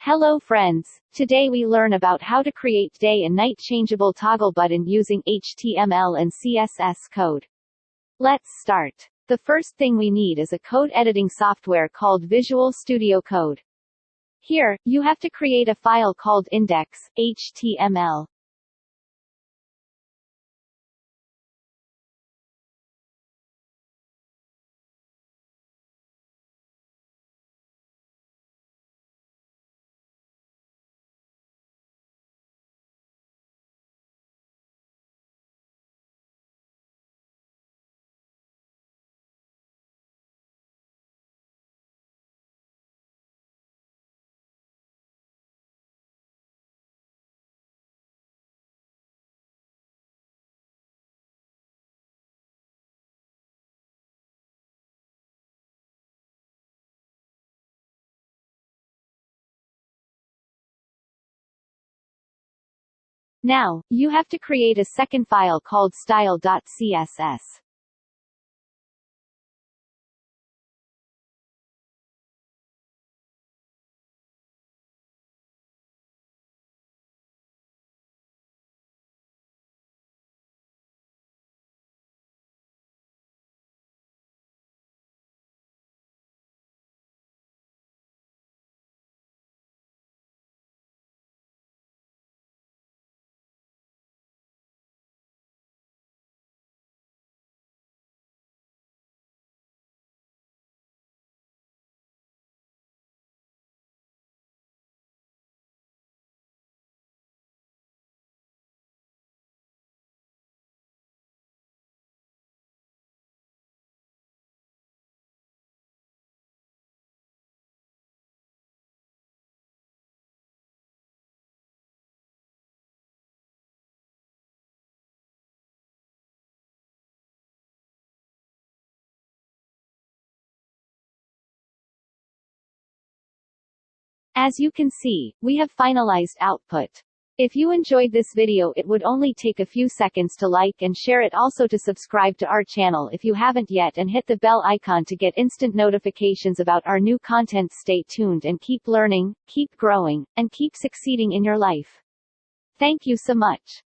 Hello friends, today we learn about how to create day and night changeable toggle button using HTML and CSS code. Let's start. The first thing we need is a code editing software called Visual Studio Code. Here, you have to create a file called index.html. Now, you have to create a second file called style.css. As you can see, we have finalized output. If you enjoyed this video, it would only take a few seconds to like and share it, also to subscribe to our channel if you haven't yet, and hit the bell icon to get instant notifications about our new content. Stay tuned and keep learning, keep growing, and keep succeeding in your life. Thank you so much.